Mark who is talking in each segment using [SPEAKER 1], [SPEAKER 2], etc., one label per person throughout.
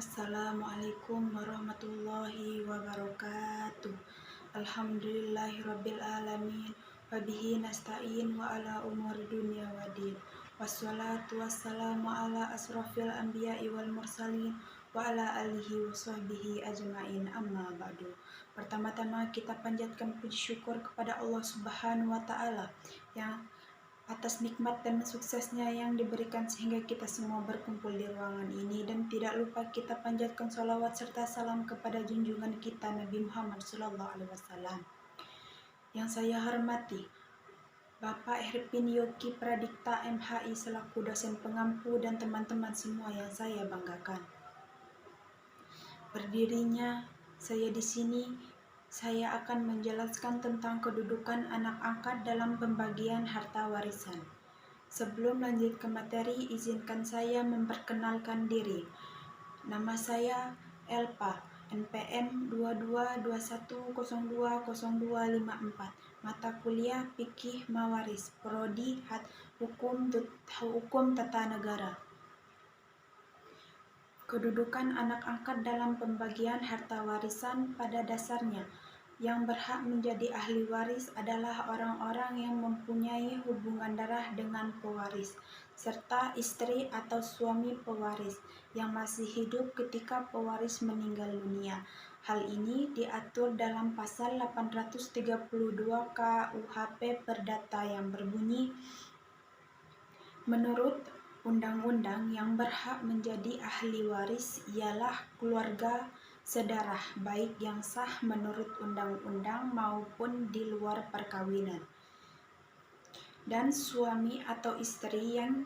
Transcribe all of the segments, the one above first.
[SPEAKER 1] Assalamualaikum warahmatullahi wabarakatuh. Alhamdulillahirabbil alamin wa bihi nasta'in wa ala umuri dunya waddin. Wassalatu wassalamu ala asrofil anbiya'i wal mursalin wa ala alihi wa sahbihi ajma'in, amma ba'du. Pertama-tama kita panjatkan puji syukur kepada Allah Subhanahu wa taala yang atas nikmat dan suksesnya yang diberikan sehingga kita semua berkumpul di ruangan ini, dan tidak lupa kita panjatkan sholawat serta salam kepada junjungan kita Nabi Muhammad SAW. Yang saya hormati Bapak Herpin Yogi Pradikta MHI selaku dosen pengampu dan teman-teman semua yang saya banggakan. Berdirinya saya di sini, saya akan menjelaskan tentang kedudukan anak angkat dalam pembagian harta warisan. Sebelum lanjut ke materi, izinkan saya memperkenalkan diri. Nama saya Elpa, NPM 2221020254. Mata kuliah Fikih Mawaris, Prodi Hukum Tata Negara. Kedudukan anak angkat dalam pembagian harta warisan pada dasarnya, yang berhak menjadi ahli waris adalah orang-orang yang mempunyai hubungan darah dengan pewaris, serta istri atau suami pewaris yang masih hidup ketika pewaris meninggal dunia. Hal ini diatur dalam pasal 832 KUHP Perdata yang berbunyi, menurut undang-undang yang berhak menjadi ahli waris ialah keluarga sedarah, baik yang sah menurut undang-undang maupun di luar perkawinan, dan suami atau istri yang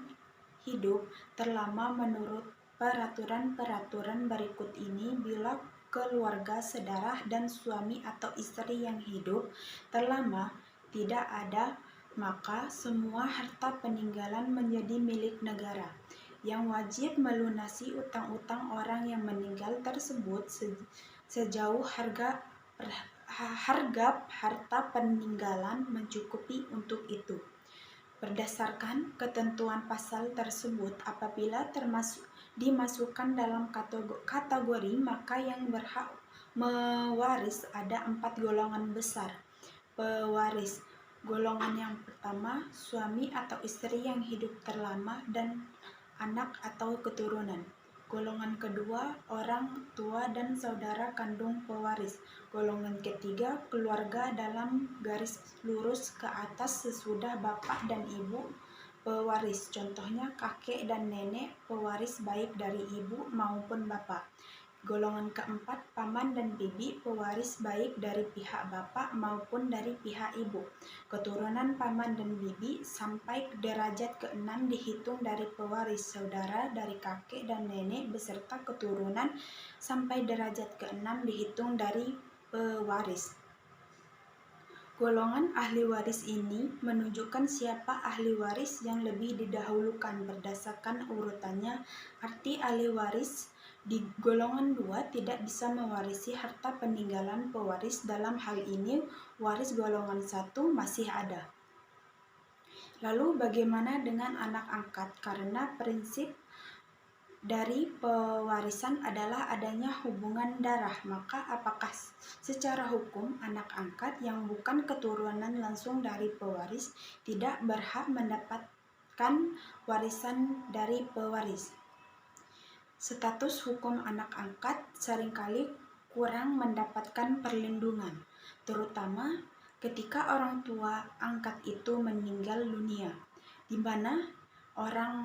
[SPEAKER 1] hidup terlama menurut peraturan-peraturan berikut ini. Bila keluarga sedarah dan suami atau istri yang hidup terlama tidak ada, maka semua harta peninggalan menjadi milik negara, yang wajib melunasi utang-utang orang yang meninggal tersebut sejauh harga harta peninggalan mencukupi untuk itu. Berdasarkan ketentuan pasal tersebut, apabila dimasukkan dalam kategori, maka yang berhak mewaris ada 4 golongan besar pewaris. Golongan yang pertama, suami atau istri yang hidup terlama dan anak atau keturunan. Golongan kedua, orang tua dan saudara kandung pewaris. Golongan ketiga, keluarga dalam garis lurus ke atas sesudah bapak dan ibu pewaris. Contohnya kakek dan nenek pewaris baik dari ibu maupun bapak. Golongan keempat, paman dan bibi pewaris baik dari pihak bapak maupun dari pihak ibu. Keturunan paman dan bibi sampai derajat ke-6 dihitung dari pewaris. Saudara dari kakek dan nenek beserta keturunan sampai derajat ke-6 dihitung dari pewaris. Golongan ahli waris ini menunjukkan siapa ahli waris yang lebih didahulukan berdasarkan urutannya. Arti ahli waris di golongan 2 tidak bisa mewarisi harta peninggalan pewaris. Dalam hal ini, waris golongan 1 masih ada. Lalu bagaimana dengan anak angkat? Karena prinsip dari pewarisan adalah adanya hubungan darah, maka apakah secara hukum anak angkat yang bukan keturunan langsung dari pewaris tidak berhak mendapatkan warisan dari pewaris? Status hukum anak angkat seringkali kurang mendapatkan perlindungan, terutama ketika orang tua angkat itu meninggal dunia, di mana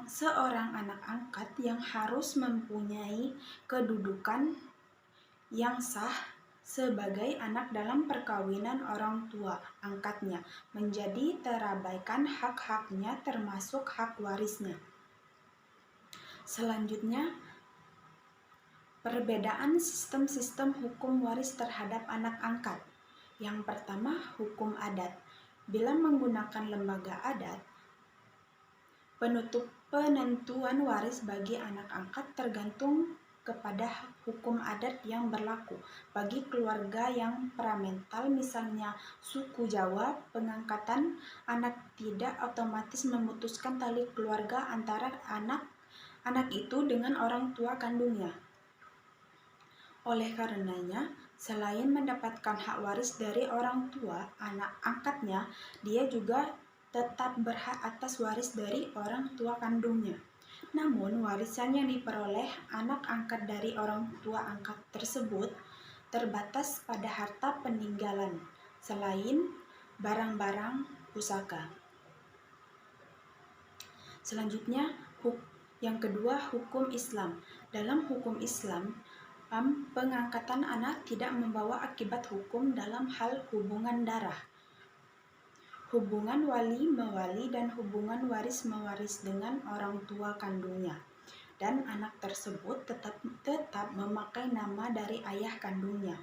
[SPEAKER 1] seorang anak angkat yang harus mempunyai kedudukan yang sah sebagai anak dalam perkawinan orang tua angkatnya, menjadi terabaikan hak-haknya termasuk hak warisnya. Selanjutnya, perbedaan sistem-sistem hukum waris terhadap anak angkat. Yang pertama, hukum adat. Bila menggunakan lembaga adat, penentuan waris bagi anak angkat tergantung kepada hukum adat yang berlaku. Bagi keluarga yang pramental, misalnya suku Jawa, pengangkatan anak tidak otomatis memutuskan tali keluarga antara anak itu dengan orang tua kandungnya. Oleh karenanya, selain mendapatkan hak waris dari orang tua anak angkatnya, dia juga tetap berhak atas waris dari orang tua kandungnya. Namun, warisan yang diperoleh anak angkat dari orang tua angkat tersebut terbatas pada harta peninggalan, selain barang-barang pusaka. Selanjutnya, yang kedua, hukum Islam. Dalam hukum Islam, pengangkatan anak tidak membawa akibat hukum dalam hal hubungan darah, hubungan wali-mewali, dan hubungan waris-mewaris dengan orang tua kandungnya. Dan anak tersebut tetap memakai nama dari ayah kandungnya.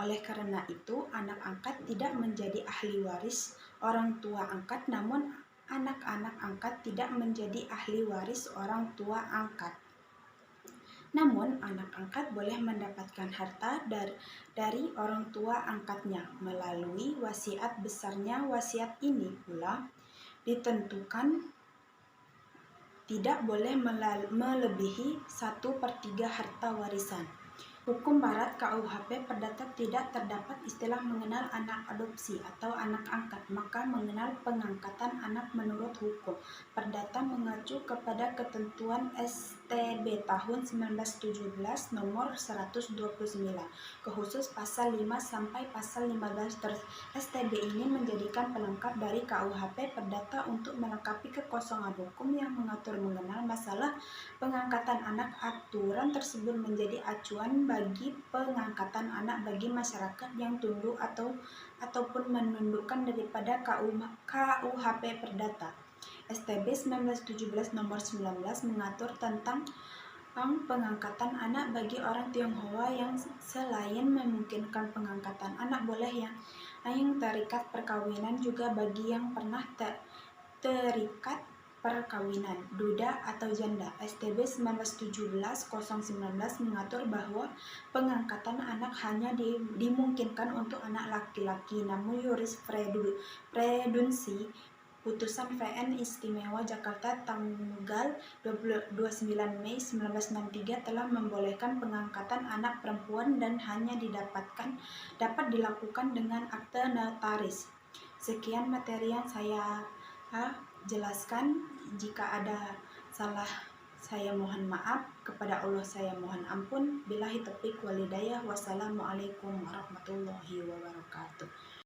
[SPEAKER 1] Oleh karena itu, anak angkat tidak menjadi ahli waris orang tua angkat, namun anak-anak angkat tidak menjadi ahli waris orang tua angkat. Namun, anak angkat boleh mendapatkan harta dari orang tua angkatnya melalui wasiat besarnya. Wasiat ini pula ditentukan tidak boleh melebihi 1/3 harta warisan. Hukum Barat KUHP Perdata tidak terdapat istilah mengenal anak adopsi atau anak angkat, maka mengenal pengangkatan anak menurut hukum Perdata mengacu kepada ketentuan STB tahun 1917 nomor 129, khusus pasal 5 sampai pasal 15 STB ini menjadikan pelengkap dari KUHP Perdata untuk melengkapi kekosongan hukum yang mengatur mengenal masalah pengangkatan anak. Aturan tersebut menjadi acuan bagi pengangkatan anak bagi masyarakat yang tunduk ataupun menundukkan daripada KUHP Perdata. STB 1917 nomor 19 mengatur tentang pengangkatan anak bagi orang Tionghoa yang selain memungkinkan pengangkatan anak boleh yang terikat perkawinan juga bagi yang pernah terikat perkawinan, duda atau janda. STB 1917-019 mengatur bahwa pengangkatan anak hanya dimungkinkan untuk anak laki-laki, namun jurisprudensi Putusan VN Istimewa Jakarta tanggal 29 Mei 1963 telah membolehkan pengangkatan anak perempuan dan hanya dapat dilakukan dengan akte notaris. Sekian materi yang saya jelaskan. Jika ada salah, saya mohon maaf. Kepada Allah saya mohon ampun. Billahi taufiq wal hidayah. Wassalamualaikum warahmatullahi wabarakatuh.